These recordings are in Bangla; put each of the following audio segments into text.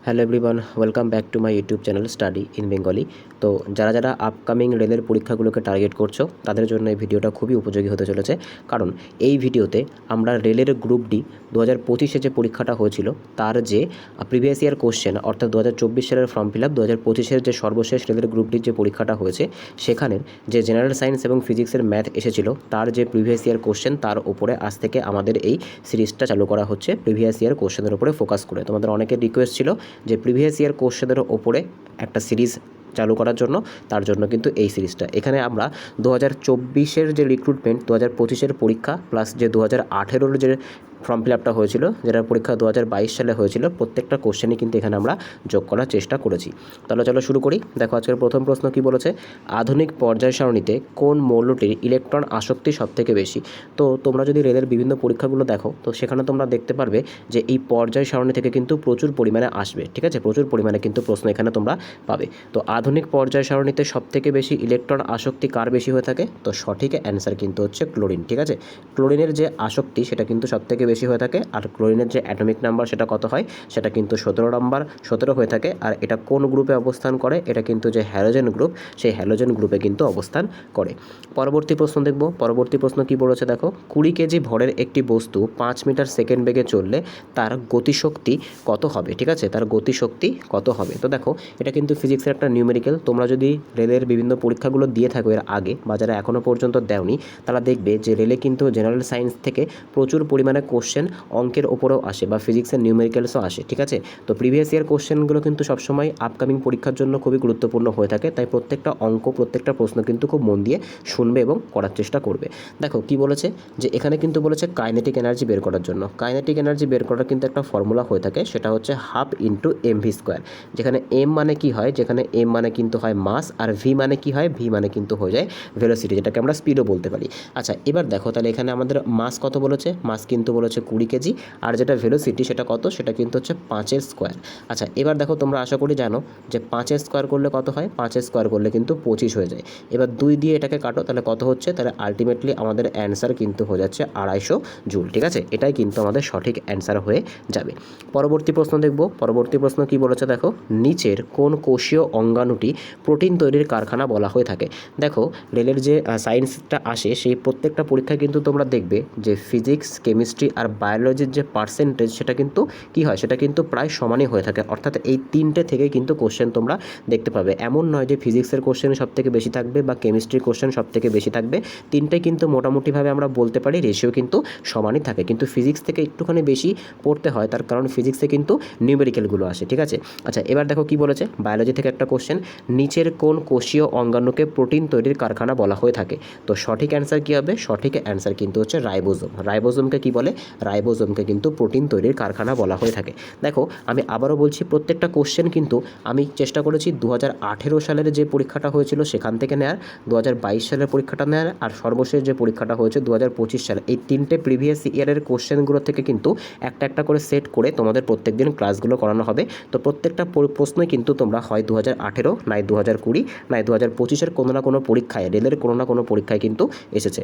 Hello everyone, welcome back to my YouTube channel study in Bengali. তো যারা আপকামিং রেলের পরীক্ষাগুলোকে টার্গেট করছো তাদের জন্য এই ভিডিওটা খুবই উপযোগী হতে চলেছে। কারণ এই ভিডিওতে আমরা রেলের গ্রুপ ডি 2025-এ যে পরীক্ষাটা হয়েছিল তার যে প্রিভিয়াস ইয়ার কোশ্চেন, অর্থাৎ 2024 সালের ফর্ম ফিল আপ 2025-এর যে সর্বশেষ রেলের গ্রুপ ডির যে পরীক্ষাটা হয়েছে সেখানের যে জেনারেল সায়েন্স এবং ফিজিক্সের ম্যাথ এসেছিল তার যে প্রিভিয়াস ইয়ার কোশ্চেন তার উপরে আজ থেকে আমাদের এই সিরিজটা চালু করা হচ্ছে প্রিভিয়াস ইয়ার কোশ্চেনের উপরে ফোকাস করে। তোমাদের অনেকের রিকোয়েস্ট ছিল যে প্রিভিয়াস ইয়ার কোশ্চেনের ওপরে একটা সিরিজ চালু করার জন্য, তার জন্য কিন্তু এই সিরিজটা। এখানে আমরা 2024-এর যে রিক্রুটমেন্ট, 2025-এর পরীক্ষা প্লাস যে 2018-এর যে ফর্ম ফিল আপটা হয়েছিল, যেটা পরীক্ষা 2022 সালে হয়েছিল, প্রত্যেকটা কোশ্চেনই কিন্তু এখানে আমরা যোগ করার চেষ্টা করেছি। তাহলে চলো শুরু করি। দেখো আজকের প্রথম প্রশ্ন কি বলেছে, আধুনিক পর্যায় সারণীতে কোন মৌলটির ইলেকট্রন আসক্তি সবথেকে বেশি। তো তোমরা যদি রেলের বিভিন্ন পরীক্ষাগুলো দেখো তো সেখানে তোমরা দেখতে পারবে যে এই পর্যায় সারণী থেকে কিন্তু প্রচুর পরিমাণে আসবে, ঠিক আছে, প্রচুর পরিমাণে কিন্তু প্রশ্ন এখানে তোমরা পাবে। তো আধুনিক পর্যায় সারণীতে সবথেকে বেশি ইলেকট্রন আসক্তি কার বেশি হয়ে থাকে, তো সঠিক অ্যান্সার কিন্তু হচ্ছে ক্লোরিন, ঠিক আছে। ক্লোরিনের যে আসক্তি সেটা কিন্তু সবথেকে বেশি হয়ে থাকে, আর ক্লোরিনের যে অ্যাটমিক নাম্বার সেটা কত হয়, সেটা কিন্তু 17 নাম্বার 17 হয়ে থাকে। আর এটা কোন গ্রুপে অবস্থান করে, এটা কিন্তু যে হ্যালোজেন গ্রুপ, সেই হ্যালোজেন গ্রুপে কিন্তু অবস্থান করে। পরবর্তী প্রশ্ন দেখব। পরবর্তী প্রশ্ন কি বলেছে দেখো, 20 কেজি ভরের একটি বস্তু 5 মিটার সেকেন্ড বেগে চললে তার গতিশক্তি কত হবে, ঠিক আছে, তার গতিশক্তি কত হবে। তো দেখো এটা কিন্তু ফিজিক্সের একটা নিউমেরিক্যাল। তোমরা যদি রেলের বিভিন্ন পরীক্ষাগুলো দিয়ে থাকো এর আগে, বা যারা এখনও পর্যন্ত দেওনি তারা দেখবে যে রেলে কিন্তু জেনারেল সায়েন্স থেকে প্রচুর পরিমাণে কোশ্চেন অঙ্কের ওপরেও আসে বা ফিজিক্সের নিউমেরিক্যালসও আসে, ঠিক আছে। তো প্রিভিয়াস ইয়ার কোশ্চেনগুলো কিন্তু সবসময় আপকামিং পরীক্ষার জন্য খুবই গুরুত্বপূর্ণ হয়ে থাকে, তাই প্রত্যেকটা অঙ্ক, প্রত্যেকটা প্রশ্ন কিন্তু খুব মন দিয়ে শুনবে এবং করার চেষ্টা করবে। দেখো কি বলেছে, যে এখানে কিন্তু বলেছে কাইনেটিক এনার্জি বের করার জন্য। কাইনেটিক এনার্জি বের করার কিন্তু একটা ফর্মুলা হয়ে থাকে, সেটা হচ্ছে 1/2 × mv², যেখানে m মানে কি হয়, যেখানে m মানে কিন্তু হয় মাস, আর v মানে কি হয়, v মানে কিন্তু হয়ে যায় ভেলোসিটি, যেটাকে আমরা স্পিডও বলতে পারি। আচ্ছা এবার দেখো তাহলে এখানে আমাদের মাস কত বলেছে, মাস কিন্তু বলেছে 20 কেজি, আর যেটা ভেলোসিটি সেটা কত, সেটা কিন্তু হচ্ছে 5-এর স্কোয়ার। আচ্ছা এবার দেখো তোমরা আশা করি জানো যে 5-এর স্কোয়ার করলে কত হয়, 5-এর স্কোয়ার করলে কিন্তু 25 হয়ে যায়। এবার 2 দিয়ে এটাকে কাটো, তাহলে কত হচ্ছে, তাহলে আলটিমেটলি আমাদের অ্যান্সার কিন্তু হয়ে যাচ্ছে 250 জুল, ঠিক আছে। এটাই কিন্তু আমাদের সঠিক অ্যান্সার হয়ে যাবে। পরবর্তী প্রশ্ন দেখব। পরবর্তী প্রশ্ন কি বলেছে দেখো, নিচের কোন কোষীয় অঙ্গাণুটি প্রোটিন তৈরির কারখানা বলা হয়ে থাকে। দেখো রেলের যে সায়েন্সটা আসে সেই প্রত্যেকটা পরীক্ষায় কিন্তু তোমরা দেখবে যে ফিজিক্স, কেমিস্ট্রি আর বায়োলজির যে পার্সেন্টেজ সেটা কিন্তু কি হয়, সেটা কিন্তু প্রায় সমানই হয়ে থাকে। অর্থাৎ এই তিনটে থেকে কিন্তু কোশ্চেন তোমরা দেখতে পাবে। এমন নয় যে ফিজিক্সের কোশ্চেন সবথেকে বেশি থাকবে বা কেমিস্ট্রির কোশ্চেন সবথেকে বেশি থাকবে, তিনটে কিন্তু মোটামুটিভাবে আমরা বলতে পারি রেশিও কিন্তু সমানই থাকে। কিন্তু ফিজিক্স থেকে একটুখানি বেশি পড়তে হয়, তার কারণ ফিজিক্সে কিন্তু নিউমেরিক্যালগুলো আসে, ঠিক আছে। আচ্ছা এবার দেখো কি বলেছে, বায়োলজি থেকে একটা কোশ্চেন, নিচের কোন কোষীয় অঙ্গাণুকে প্রোটিন তৈরির কারখানা বলা হয়ে থাকে। তো সঠিক অ্যান্সার কী হবে, সঠিক অ্যান্সার কিন্তু হচ্ছে রাইবোজোম। রাইবোজোমকে কি বলে, রাইবোজোমকে কিন্তু প্রোটিন তৈরির কারখানা বলা হয়ে থাকে। দেখো আমি আবারও বলছি, প্রত্যেকটা কোশ্চেন কিন্তু আমি চেষ্টা করেছি 2018 সালের যে পরীক্ষাটা হয়েছিল সেখান থেকে নেয়ার, 2022 সালের পরীক্ষাটা নেয়ার, আর সর্বশেষ যে পরীক্ষাটা হয়েছে 2025 সালে, এই তিনটে প্রিভিয়াস ইয়ারের কোশ্চেনগুলো থেকে কিন্তু একটা একটা করে সেট করে তোমাদের প্রত্যেক দিন ক্লাসগুলো করানো হবে। তো প্রত্যেকটা প্রশ্নই কিন্তু তোমরা হয় 2018, নয় 2020, নয় 2025-এর কোনো না কোনো পরীক্ষায়, রেলের কোনো না কোনো পরীক্ষায় কিন্তু এসেছে।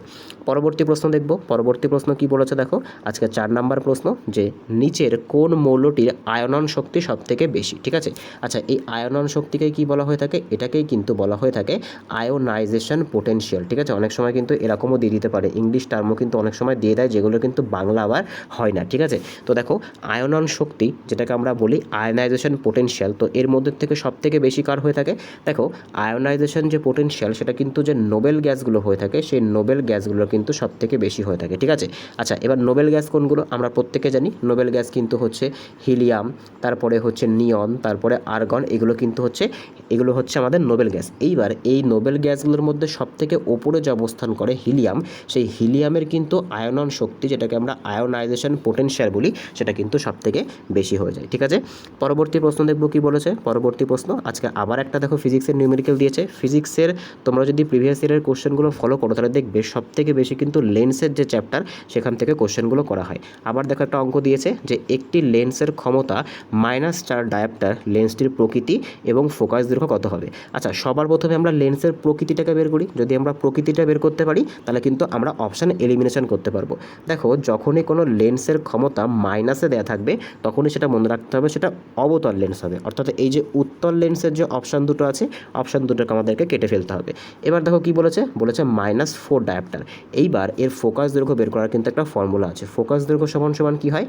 পরবর্তী প্রশ্ন দেখব। পরবর্তী প্রশ্ন কি বলেছে দেখো, আজকে 4 নাম্বার প্রশ্ন, যে নিচের কোন মৌলটির আয়নন শক্তি সবথেকে বেশি, ঠিক আছে। আচ্ছা এই আয়নন শক্তিকে কি বলা হয়ে থাকে, এটাকেই কিন্তু বলা হয়ে থাকে আয়োনাইজেশন পোটেনশিয়াল, ঠিক আছে। অনেক সময় কিন্তু এরকমও দিয়ে দিতে পারে, ইংলিশ টার্মও কিন্তু অনেক সময় দিয়ে দেয়, যেগুলো কিন্তু বাংলা আবার হয় না, ঠিক আছে। তো দেখো আয়নন শক্তি, যেটাকে আমরা বলি আয়োনাইজেশন পোটেনশিয়াল, তো এর মধ্যে থেকে সবথেকে বেশি কার হয়ে থাকে। দেখো আয়োনাইজেশন যে পোটেনশিয়াল সেটা কিন্তু যে নোবেল গ্যাসগুলো হয়ে থাকে, সেই নোবেল গ্যাসগুলো কিন্তু সবথেকে বেশি হয়ে থাকে, ঠিক আছে। আচ্ছা এবার নোবেল গ্যাস কোনগুলো, আমরা প্রত্যেকে জানি নোবেল গ্যাস কিন্তু হচ্ছে হিলিয়াম, তারপরে হচ্ছে নিয়ন, তারপরে আর্গন, এগুলো হচ্ছে আমাদের নোবেল গ্যাস। এইবার এই নোবেল গ্যাসগুলোর মধ্যে সবথেকে ওপরে যে অবস্থান করে হিলিয়াম, সেই হিলিয়ামের কিন্তু আয়নন শক্তি, যেটাকে আমরা আয়োনাইজেশন পোটেনশিয়াল বলি, সেটা কিন্তু সবথেকে বেশি হয়ে যায়, ঠিক আছে। পরবর্তী প্রশ্ন দেখব কি বলেছে। পরবর্তী প্রশ্ন আজকে আবার একটা দেখো ফিজিক্সের নিউমেরিক্যাল দিয়েছে। ফিজিক্সের তোমরা যদি প্রিভিয়াস ইয়ারের কোশ্চেনগুলো ফলো করো তাহলে দেখবে সবথেকে বেশি কিন্তু লেন্সের যে চ্যাপ্টার সেখান থেকে কোশ্চেনগুলো করা হয়। আবার দেখো একটা অঙ্ক দিয়েছে যে একটি লেন্সের ক্ষমতা -4 ডায়াপ্টার, লেন্সটির প্রকৃতি এবং ফোকাস দৈর্ঘ্য কত হবে। আচ্ছা, সবার প্রথমে আমরা লেন্সের প্রকৃতিটাকে বের করি। যদি আমরা প্রকৃতিটা বের করতে পারি তাহলে কিন্তু আমরা অপশান এলিমিনেশন করতে পারবো। দেখো, যখনই কোনো লেন্সের ক্ষমতা মাইনাসে দেওয়া থাকবে তখনই সেটা মনে রাখতে হবে সেটা অবতল লেন্স হবে। অর্থাৎ এই যে উত্তল লেন্সের যে অপশান দুটো আছে, অপশান দুটোকে আমাদেরকে কেটে ফেলতে হবে। এবার দেখো কি বলেছে -4 ডায়াপ্টার। এইবার এর ফোকাস দৈর্ঘ্য বের করার কিন্তু একটা ফর্মুলা আছে। ফোকাস দৈর্ঘ্য সমান সমান কী হয়,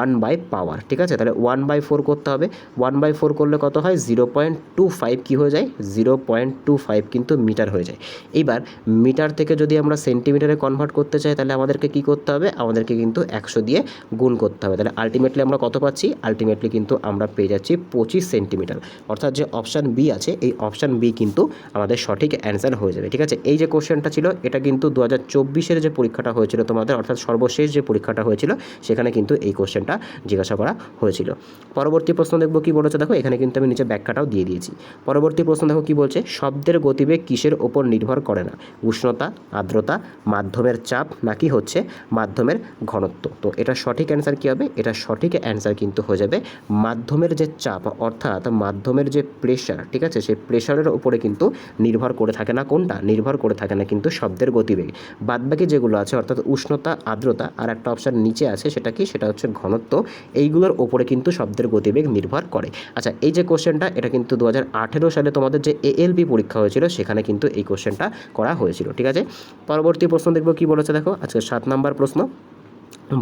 1/পাওয়ার। ঠিক আছে, তাহলে 1/4 করতে হবে। 1/4 করলে কত হয়, 0.25 কী হয়ে যায়, 0.25 কিন্তু মিটার হয়ে যায়। এইবার মিটার থেকে যদি আমরা সেন্টিমিটারে কনভার্ট করতে চাই তাহলে আমাদেরকে কী করতে হবে, আমাদেরকে কিন্তু 100 দিয়ে গুণ করতে হবে। তাহলে আলটিমেটলি আমরা কত পাচ্ছি, আলটিমেটলি কিন্তু আমরা পেয়ে যাচ্ছি 25 সেন্টিমিটার। অর্থাৎ যে অপশান বি আছে এই অপশান বি কিন্তু আমাদের সঠিক অ্যান্সার হয়ে যাবে। ঠিক আছে, এই যে কোশ্চেনটা ছিল এটা কিন্তু 2024-এর যে পরীক্ষাটা হয়েছিল তোমাদের, অর্থাৎ সর্বশেষ যে পরীক্ষাটা হয়েছিল সেখানে কিন্তু এই কোশ্চেনটা জিজ্ঞাসা করা হয়েছিল। পরবর্তী প্রশ্ন দেখবো কি বলেছে, দেখো এখানে কিন্তু আমি নিচে ব্যাখ্যাটাও দিয়ে দিয়েছি। পরবর্তী প্রশ্ন দেখো কি বলছে, শব্দের গতিবেগ কিসের ওপর নির্ভর করে না, উষ্ণতা, আর্দ্রতা, মাধ্যমের চাপ নাকি হচ্ছে মাধ্যমের ঘনত্ব। তো এটা সঠিক অ্যান্সার কী হবে, এটা সঠিক অ্যান্সার কিন্তু হয়ে যাবে মাধ্যমের যে চাপ, অর্থাৎ মাধ্যমের যে প্রেশার, ঠিক আছে, সেই প্রেশারের উপরে কিন্তু নির্ভর করে থাকে না কোনটা, নির্ভর করে থাকে না কিন্তু শব্দের গতিবেগ। বাদবাকি যেগুলো আছে অর্থাৎ উষ্ণতা, আর্দ্রতা আর একটা অপশান নিচে আছে সেটা কি, সেটা হচ্ছে ঘনত্ব, এইগুলোর ওপরে কিন্তু শব্দের গতিবেগ নির্ভর করে। আচ্ছা, এই যে কোশ্চেনটা এটা কিন্তু 2018 সালে তোমাদের যে ALB পরীক্ষা হয়েছিল সেখানে কিন্তু এই কোশ্চেনটা করা হয়েছিল। ঠিক আছে, পরবর্তী প্রশ্ন দেখবো কি বলেছে, দেখো আজকে 7 নম্বর প্রশ্ন,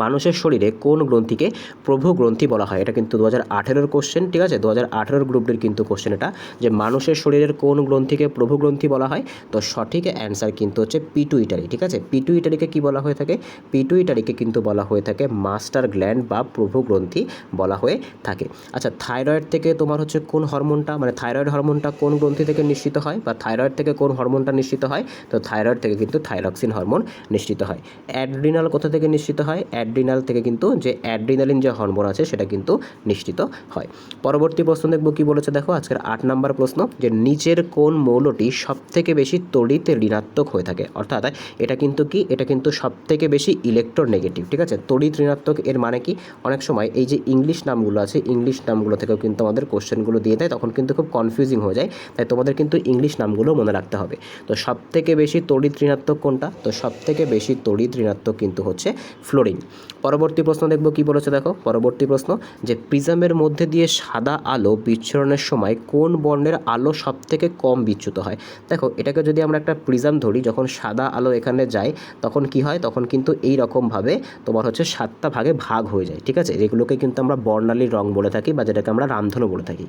মানুষের শরীরে কোন গ্রন্থিকে প্রভু গ্রন্থি বলা হয়। এটা কিন্তু 2018-এর কোশ্চেন। ঠিক আছে, 2018 গ্রুপের কিন্তু কোশ্চেন এটা, যে মানুষের শরীরের কোন গ্রন্থিকে প্রভু গ্রন্থি বলা হয়। তো সঠিক অ্যান্সার কিন্তু হচ্ছে পিটুইটারি। ঠিক আছে, পিটুইটারিকে কি বলা হয়ে থাকে, পিটুইটারিকে কিন্তু বলা হয়ে থাকে মাস্টার গ্ল্যান্ড বা প্রভু গ্রন্থি বলা হয়ে থাকে। আচ্ছা, থাইরয়েড থেকে তোমার হচ্ছে কোন হরমোনটা, মানে থাইরয়েড হরমোনটা কোন গ্রন্থি থেকে নিঃসৃত হয়, বা থাইরয়েড থেকে কোন হরমোনটা নিঃসৃত হয়। তো থাইরয়েড থেকে কিন্তু থাইরক্সিন হরমোন নিঃসৃত হয়। অ্যাড্রিনাল কোথা থেকে নিঃসৃত হয়, অ্যাড্রিনাল থেকে কিন্তু যে অ্যাড্রিনালিন যে হরমোন আছে সেটা কিন্তু নিঃসৃত হয়। পরবর্তী প্রশ্ন দেখব কি বলেছে, দেখো আজকের 8 নম্বর প্রশ্ন, যে নিচের কোন মৌলটি সবথেকে বেশি তড়িৎ ঋণাত্মক হয়ে থাকে। অর্থাৎ এটা কিন্তু কি, এটা কিন্তু সবথেকে বেশি ইলেকট্রোনেগেটিভ। ঠিক আছে, তড়িৎ ঋণাত্মক এর মানে কি, অনেক সময় এই যে ইংলিশ নামগুলো আছে ইংলিশ নামগুলো থেকেও কিন্তু আমাদের কোশ্চেনগুলো দিয়ে দেয়, তখন কিন্তু খুব কনফিউজিং হয়ে যায়, তাই তোমাদের কিন্তু ইংলিশ নামগুলো মনে রাখতে হবে। তো সবথেকে বেশি তড়িৎ ঋণাত্মক কোনটা, তো সবথেকে বেশি তড়িৎ ঋণাত্মক কিন্তু হচ্ছে ফ্লোরিন। পরবর্তী প্রশ্ন দেখব কি বলেছে, দেখো পরবর্তী প্রশ্ন, যে প্রিজমের মধ্যে দিয়ে সাদা আলো বিচ্ছুরণের সময় কোন বর্ণের আলো সবথেকে কম বিচ্যুত হয়। দেখো, এটাকে যদি আমরা একটা প্রিজম ধরি, যখন সাদা আলো এখানে যায় তখন কি হয়, তখন কিন্তু এই রকমভাবে তোমার হচ্ছে 7টা ভাগে ভাগ হয়ে যায়। ঠিক আছে, যেগুলোকে কিন্তু আমরা বর্ণালী রং বলে থাকি বা যেটাকে আমরা রামধনু বলে থাকি।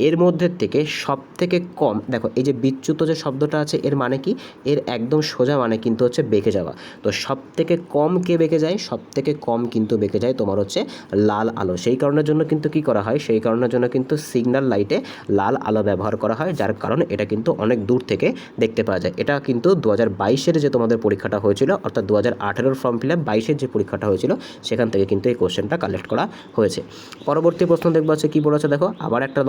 এর মধ্যে থেকে সবথেকে কম, দেখো এই যে বিচ্যুত যে শব্দটা আছে এর মানে কি, এর একদম সোজা মানে কিন্তু হচ্ছে বেঁকে যাওয়া। তো সবথেকে কম কে বেঁকে যায়, সবথেকে কম কিন্তু বেঁকে যায় তোমার হচ্ছে লাল আলো। সেই কারণের জন্য কিন্তু কি করা হয়, সেই কারণের জন্য কিন্তু সিগন্যাল লাইটে লাল আলো ব্যবহার করা হয়, যার কারণে এটা কিন্তু অনেক দূর থেকে দেখতে পাওয়া যায়। এটা কিন্তু 2022-এর যে তোমাদের পরীক্ষাটা হয়েছিল, অর্থাৎ 2018-এর ফর্ম ফিল আপ 22-এর যে পরীক্ষাটা হয়েছিল সেখান থেকে কিন্তু এই কোশ্চেনটা কালেক্ট করা হয়েছে। পরবর্তী প্রশ্ন দেখবো আছে কি বলেছে, দেখো আবার একটা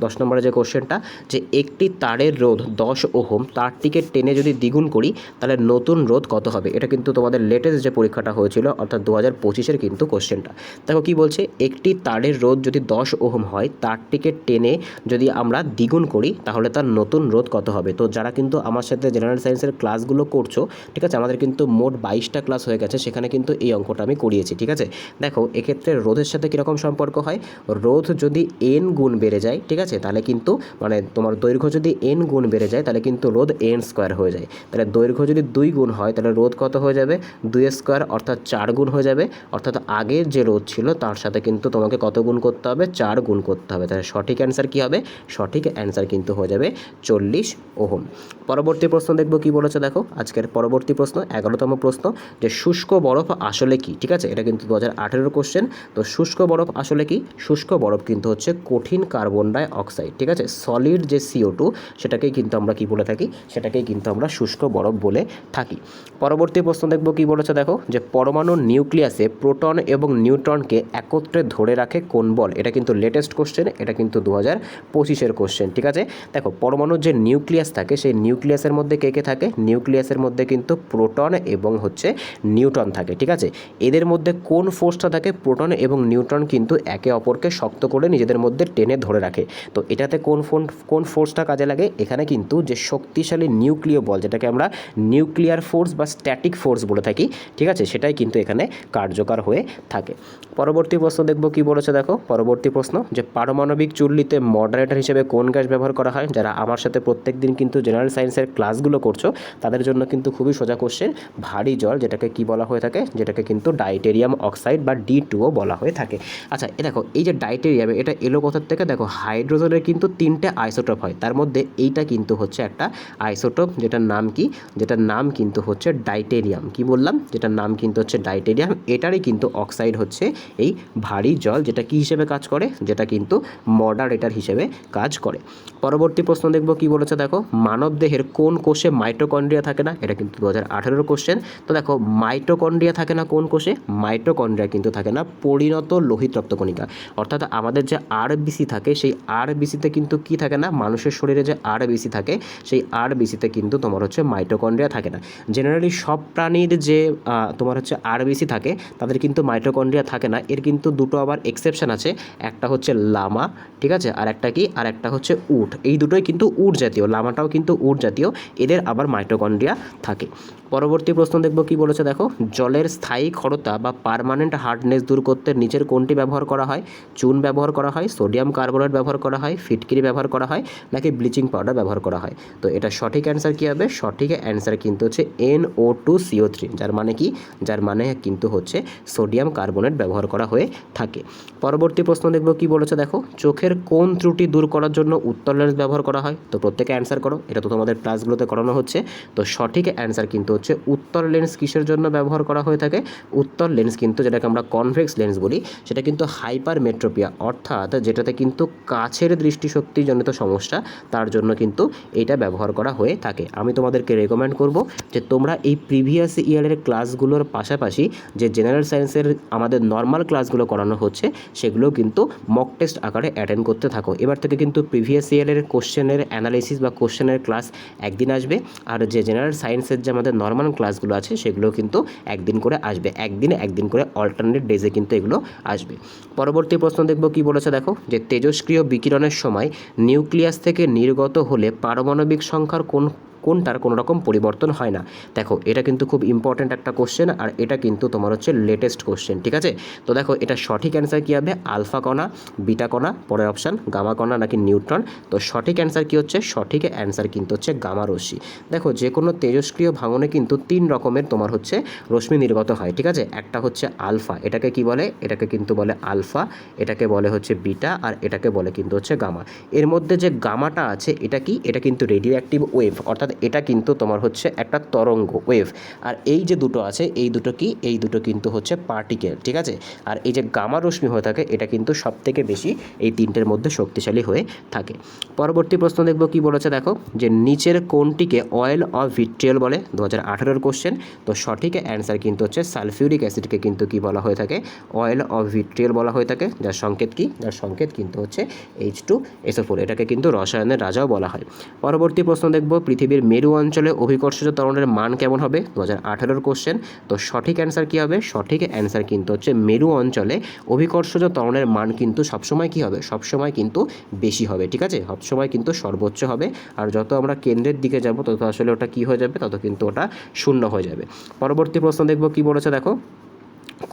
10 নম্বরে যে কোশ্চেনটা, যে একটি তারের রোধ 10 ওহম, তারটিকে টেনে যদি দ্বিগুণ করি তাহলে নতুন রোধ কত হবে। এটা কিন্তু তোমাদের লেটেস্ট যে পরীক্ষাটা হয়েছিল অর্থাৎ 2025-এর কিন্তু কোশ্চেনটা। দেখো কি বলছে, একটি তারের রোধ যদি 10 ওহম হয়, তারটিকে টেনে যদি আমরা দ্বিগুণ করি তাহলে তার নতুন রোধ কত হবে। তো যারা কিন্তু আমার সাথে জেনারেল সায়েন্সের ক্লাসগুলো করছো, ঠিক আছে, আমাদের কিন্তু মোট 22টা ক্লাস হয়ে গেছে, সেখানে কিন্তু এই অঙ্কটা আমি করিয়েছি। ঠিক আছে, দেখো এক্ষেত্রে রোধের সাথে কীরকম সম্পর্ক হয়, রোধ যদি n গুণ বেড়ে যায়, ঠিক আছে, তাহলে কিন্তু মানে তোমার দৈর্ঘ্য যদি n গুণ বেড়ে যায় তাহলে কিন্তু রোধ n স্কোয়ার হয়ে যায়। তাহলে দৈর্ঘ্য যদি 2 গুণ হয় তাহলে রোধ কত হয়ে যাবে, 2 স্কোয়ার অর্থাৎ 4 গুণ হয়ে যাবে। অর্থাৎ আগের যে রোধ ছিল তার সাথে কিন্তু তোমাকে কত গুণ করতে হবে, 4 গুণ করতে হবে। তাহলে সঠিক অ্যান্সার কী হবে, সঠিক অ্যান্সার কিন্তু হয়ে যাবে 40 ওহম। পরবর্তী প্রশ্ন দেখব কি বলেছে, দেখো আজকের পরবর্তী প্রশ্ন 11তম প্রশ্ন, যে শুষ্ক বরফ আসলে কি। ঠিক আছে, এটা কিন্তু 2018-এর কোশ্চেন। তো শুষ্ক বরফ আসলে কি, শুষ্ক বরফ কিন্তু হচ্ছে কঠিন কার্বন ডাই অক্সাইড। ঠিক আছে, সলিড যে CO2 সেটাকেই কিন্তু আমরা কি বলে থাকি, সেটাকেই কিন্তু আমরা শুষ্ক বরফ বলে থাকি। পরবর্তী প্রশ্ন দেখব কি বলেছে, দেখো যে পরমাণু নিউক্লিয়াস নিউক্লিয়াসে প্রোটন এবং নিউট্রনকে একত্রে ধরে রাখে কোন বল? এটা কিন্তু লেটেস্ট কোশ্চেন, এটা কিন্তু 2025-এর কোশ্চেন। ঠিক আছে, দেখো পরমাণুর যে নিউক্লিয়াস থাকে সেই নিউক্লিয়াসের মধ্যে কে কে থাকে? নিউক্লিয়াসের মধ্যে কিন্তু প্রোটন এবং হচ্ছে নিউট্রন থাকে। ঠিক আছে, এদের মধ্যে কোন ফোর্সটা থাকে? প্রোটন এবং নিউট্রন কিন্তু একে অপরকে শক্ত করে নিজেদের মধ্যে টেনে ধরে রাখে। তো এটাতে কোন ফোর্সটা কাজে লাগে? এখানে কিন্তু যে শক্তিশালী নিউক্লিয় বল, যেটাকে আমরা নিউক্লিয়ার ফোর্স বা স্ট্যাটিক ফোর্স বলে থাকি, ঠিক আছে, সেটাই কিন্তু এখানে কার্যকর হয়ে থাকে। পরবর্তী প্রশ্ন দেখব কি বলেছে, দেখো পরবর্তী প্রশ্ন, যে পারমাণবিক চুল্লিতে মডারেটর হিসেবে কোন গ্যাস ব্যবহার করা হয়? যারা আমার সাথে প্রত্যেক দিন কিন্তু জেনারেল সায়েন্সের ক্লাসগুলো করছো তাদের জন্য কিন্তু খুবই সোজা কোশ্চেন, ভারী জল, যেটাকে কি বলা হয়ে থাকে? যেটাকে কিন্তু ডাইটেরিয়াম অক্সাইড বা D2O বলা হয়ে থাকে। আচ্ছা, দেখো এই যে ডাইটেরিয়াম, এটা এলো কোথার থেকে? দেখো হাইড্রোজেনের কিন্তু 3টে আইসোটোপ হয়, তার মধ্যে এইটা কিন্তু হচ্ছে একটা আইসোটোপ, যেটার নাম কি? যেটার নাম কিন্তু হচ্ছে ডাইটেরিয়াম। কি বললাম? যেটার নাম কিন্তু হচ্ছে ডাইটেরিয়াম। এটারই কিন্তু অক্সাইড হচ্ছে এই ভারী জল, যেটা কি হিসেবে কাজ করে? যেটা কিন্তু মডারেটর হিসেবে কাজ করে। পরবর্তী প্রশ্ন দেখব কি বলেছে, দেখো মানব দেহের কোন কোষে মাইটোকন্ড্রিয়া থাকে না? এটা কিন্তু 2018-এর কোশ্চেন। তো দেখো মাইটোকন্ড্রিয়া থাকে না কোন কোষে? মাইটোকন্ড্রিয়া কিন্তু থাকে না পরিণত লোহিত রক্তকণিকা, অর্থাৎ আমাদের যে আরবিসি থাকে সেই আরবিসিতে কিন্তু কি থাকে না? মানুষের শরীরে যে আরবিসি থাকে সেই আরবিসিতে কিন্তু তোমার হচ্ছে মাইটোকন্ড্রিয়া থাকে না। জেনারেলি সব প্রাণীর যে তোমার হচ্ছে আরবিসি থাকে তাদের কিন্তু মাইটোকন্ড্রিয়া থাকে না। এর কিন্তু দুটো আবার এক্সেপশন আছে, একটা হচ্ছে লামা, ঠিক আছে, আর একটা কি? আর একটা হচ্ছে উট। এই দুটোই কিন্তু উট জাতীয়, লামাটাও কিন্তু উট জাতীয়, এদের আবার মাইটোকন্ড্রিয়া থাকে। পরবর্তী প্রশ্ন দেখব কি বলেছে, দেখো জলের স্থায়ী ক্ষরতা বা পার্মানেন্ট হার্ডনেস দূর করতে নিচের কোনটি ব্যবহার করা হয়? চুন ব্যবহার করা হয়, সোডিয়াম কার্বোনেট ব্যবহার করা হয়, ফিটকিরি ব্যবহার করা হয়, নাকি ব্লিচিং পাউডার ব্যবহার করা হয়? তো এটা সঠিক অ্যান্সার কী হবে? সঠিক অ্যান্সার কিন্তু হচ্ছে NO2CO3, যার মানে কি? যার মানে কিন্তু হচ্ছে সোডিয়াম কার্বোনেট ব্যবহার করা হয়ে থাকে। পরবর্তী প্রশ্ন দেখব কি বলেছে, দেখো চোখের কোন ত্রুটি দূর করার জন্য উত্তল লেন্স ব্যবহার করা হয়? তো প্রত্যেকে অ্যান্সার করো, এটা তো তোমাদের ক্লাসগুলোতে করানো হচ্ছে। তো সঠিক অ্যান্সার কিন্তু হচ্ছে উত্তল লেন্স কিসের জন্য ব্যবহার করা হয়ে থাকে? উত্তল লেন্স কিন্তু, যেটাকে আমরা কনভেক্স লেন্স বলি, সেটা কিন্তু হাইপারমেট্রোপিয়া, অর্থাৎ যেটাতে কিন্তু কাছের দৃষ্টিশক্তিজনিত সমস্যা, তার জন্য কিন্তু এটা ব্যবহার করা হয়ে থাকে। আমি তোমাদেরকে রেকমেন্ড করব যে তোমরা এই প্রিভিয়াস ইয়ারের ক্লাসগুলোর পাশাপাশি যে জেনারেল সায়েন্সের আমাদের নর্মাল ক্লাসগুলো করানো হচ্ছে সেগুলো কিন্তু মক টেস্ট আকারে অ্যাটেন্ড করতে থাকো। এবার থেকে কিন্তু প্রিভিয়াস ইয়ারের কোশ্চেনের অ্যানালিসিস বা কোশ্চেনের ক্লাস একদিন আসবে, আর যে জেনারেল সায়েন্সের যে আমাদের নর্মাল ক্লাসগুলো আছে সেগুলো কিন্তু একদিন করে আসবে, একদিন করে অল্টারনেট ডেজে কিন্তু এগুলো আসবে। পরবর্তী প্রশ্ন দেখব কি বলেছে, দেখো যে তেজস্ক্রিয় বিকিরণের সময় নিউক্লিয়াস থেকে নির্গত হলে পারমাণবিক সংখ্যার কোনটার কোনো রকম পরিবর্তন হয় না? দেখো এটা কিন্তু খুব ইম্পর্ট্যান্ট একটা কোশ্চেন, আর এটা কিন্তু তোমার হচ্ছে লেটেস্ট কোশ্চেন। ঠিক আছে, তো দেখো এটা সঠিক অ্যান্সার কী হবে? আলফা কণা, বিটা কণা, পরের অপশান গামা কণা নাকি নিউট্রন? তো সঠিক অ্যান্সার কী হচ্ছে? সঠিক অ্যান্সার কিন্তু হচ্ছে গামা রশ্মি। দেখো যে কোনো তেজস্ক্রিয় ভাঙনে কিন্তু 3 রকমের তোমার হচ্ছে রশ্মি নির্গত হয়। ঠিক আছে, একটা হচ্ছে আলফা, এটাকে কি বলে? এটাকে কিন্তু বলে আলফা, এটাকে বলে হচ্ছে বিটা, আর এটাকে বলে কিন্তু হচ্ছে গামা। এর মধ্যে যে গামাটা আছে এটা কি? এটা কিন্তু রেডিও অ্যাক্টিভ ওয়েভ, অর্থাৎ এটা কিন্তু তোমার হচ্ছে একটা তরঙ্গ ওয়েভ। আর এই যে দুটো আছে এই দুটো কি? এই দুটো কিন্তু হচ্ছে পার্টিকেল। ঠিক আছে, আর এই যে গামা রশ্মি হয়ে থাকে এটা কিন্তু সবথেকে বেশি এই তিনটের মধ্যে শক্তিশালী হয়ে থাকে। পরবর্তী প্রশ্ন দেখব কি বলেছে, দেখো যে নিচের কোনটিকে অয়েল অফ ভিট্রিয়ল বলে? 2018-এর কোশ্চেন। তো সঠিক অ্যান্সার কিন্তু হচ্ছে সালফিউরিক অ্যাসিডকে কিন্তু কি বলা হয়ে থাকে? অয়েল অফ ভিট্রিয়ল বলা হয়ে থাকে, যার সংকেত কি? যার সংকেত কিন্তু হচ্ছে H2SO4, এটাকে কিন্তু রসায়নের রাজাও বলা হয়। পরবর্তী প্রশ্ন দেখব পৃথিবীর মেরু অঞ্চলে অভিকর্ষজ ত্বরণের মান কেমন হবে? 2018-এর কোশ্চেন। তো সঠিক অ্যান্সার কী হবে? সঠিক অ্যান্সার কিন্তু হচ্ছে মেরু অঞ্চলে অভিকর্ষজ ত্বরণের মান কিন্তু সবসময় কী হবে? সবসময় কিন্তু বেশি হবে। ঠিক আছে, সবসময় কিন্তু সর্বোচ্চ হবে, আর যত আমরা কেন্দ্রের দিকে যাব তত আসলে ওটা কী হয়ে যাবে? তত কিন্তু ওটা শূন্য হয়ে যাবে। পরবর্তী প্রশ্ন দেখব কি বলেছে, দেখো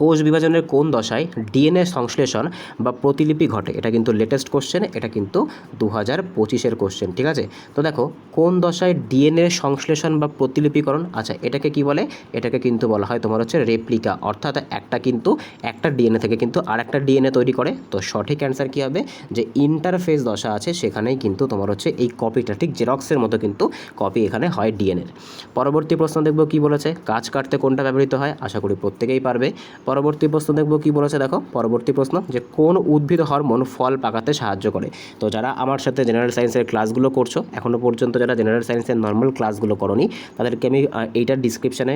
কোষ বিভাজনের কোন দশায় ডিএনএ সংশ্লেষণ বা প্রতিলিপি ঘটে? এটা কিন্তু লেটেস্ট কোশ্চেন, এটা কিন্তু 2025-এর কোশ্চেন। ঠিক আছে, তো দেখো কোন দশায় ডিএনএ সংশ্লেষণ বা প্রতিলিপিকরণ? আচ্ছা এটাকে কি বলে? এটাকে কিন্তু বলা হয় তোমার হচ্ছে রেপ্লিকা, অর্থাৎ একটা ডিএনএ থেকে কিন্তু আর একটা ডিএনএ তৈরি করে। তো সঠিক অ্যান্সার কী হবে? যে ইন্টারফেস দশা আছে সেখানেই কিন্তু তোমার হচ্ছে এই কপিটা ঠিক জেরক্সের মতো কিন্তু কপি এখানে হয় ডিএনএর। পরবর্তী প্রশ্ন দেখব কি বলেছে, গাছ কাটতে কোনটা ব্যবহৃত হয়? আশা করি প্রত্যেকেই পারবে। পরবর্তী প্রশ্ন দেখব কি বলেছে, দেখো পরবর্তী প্রশ্ন যে কোন উদ্ভিদ হরমোন ফল পাকাতে সাহায্য করে। তো যারা আমার সাথে জেনারেল সায়েন্সের ক্লাসগুলো করছো, এখনও পর্যন্ত যারা জেনারেল সায়েন্সের নর্মাল ক্লাসগুলো করোনি, তাদেরকে আমি এইটার ডিসক্রিপশানে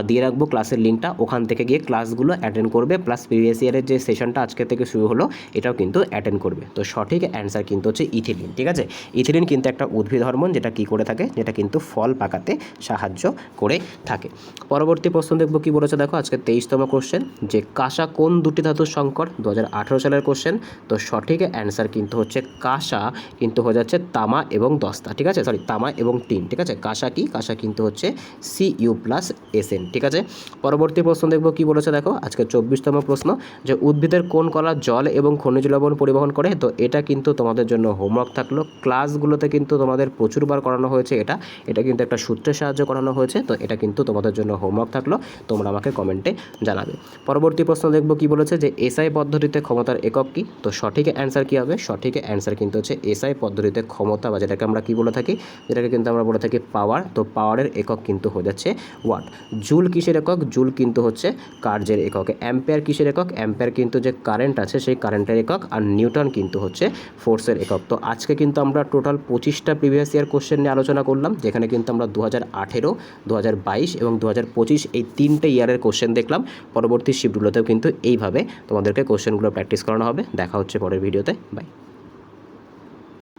দিয়ে রাখবো ক্লাসের লিঙ্কটা, ওখান থেকে গিয়ে ক্লাসগুলো অ্যাটেন্ড করবে, প্লাস প্রিভিয়াস ইয়ারের যে সেশনটা আজকে থেকে শুরু হলো এটাও কিন্তু অ্যাটেন্ড করবে। তো সঠিক অ্যান্সার কিন্তু হচ্ছে ইথিলিন। ঠিক আছে, ইথিলিন কিন্তু একটা উদ্ভিদ হরমোন, যেটা কী করে থাকে, যেটা কিন্তু ফল পাকাতে সাহায্য করে থাকে। পরবর্তী প্রশ্ন দেখব কি বলেছে, দেখো আজকে 23তম কোশ্চেন যে কাঁসা কোন দুটি ধাতুর সংকর, 2018 সালের কোশ্চেন। তো সঠিক অ্যান্সার কিন্তু হচ্ছে কাঁসা কিন্তু হয়ে যাচ্ছে তামা এবং দস্তা। ঠিক আছে, সরি তামা এবং টিন। ঠিক আছে, কাঁসা কি, কাঁসা কিন্তু হচ্ছে Cu+Sn। ঠিক আছে, পরবর্তী প্রশ্ন দেখব কি বলেছে, দেখো আজকে 24তম প্রশ্ন যে উদ্ভিদের কোন কলা জল এবং খনিজ লবণ পরিবহন করে। তো এটা কিন্তু তোমাদের জন্য হোমওয়ার্ক থাকলো, ক্লাসগুলোতে কিন্তু তোমাদের প্রচুরবার করানো হয়েছে, এটা কিন্তু একটা সূত্রের সাহায্যে করানো হয়েছে। তো এটা কিন্তু তোমাদের জন্য হোমওয়ার্ক থাকলো, তোমরা আমাকে কমেন্টে জানাবে। পরবর্তী প্রশ্ন দেখব কি বলেছে যে এসআই পদ্ধতিতে ক্ষমতার একক কি। তো সঠিক অ্যান্সার কী হবে, সঠিক অ্যান্সার কিন্তু হচ্ছে এসআই পদ্ধতিতে ক্ষমতা, বা যেটাকে আমরা কী বলে থাকি, যেটাকে কিন্তু আমরা বলে থাকি পাওয়ার। তো পাওয়ারের একক কিন্তু হয়ে যাচ্ছে ওয়াট। জুল কিসের একক, জুল কিন্তু হচ্ছে কার্যের একক। অ্যাম্পেয়ার কিসের একক, অ্যাম্পেয়ার কিন্তু যে কারেন্ট আছে সেই কারেন্টের একক। আর নিউটন কিন্তু হচ্ছে ফোর্সের একক। তো আজকে কিন্তু আমরা টোটাল 25টা প্রিভিয়াস ইয়ার কোশ্চেন নিয়ে আলোচনা করলাম, যেখানে কিন্তু আমরা 2018, 2022 এবং 2025 এই 3টে ইয়ারের কোশ্চেন দেখলাম। পরবর্তী শিফটগুলোতেও কিন্তু এইভাবে তোমাদেরকে কোশ্চেনগুলো প্র্যাকটিস করানো হবে। দেখা হচ্ছে পরের ভিডিওতে, বাই।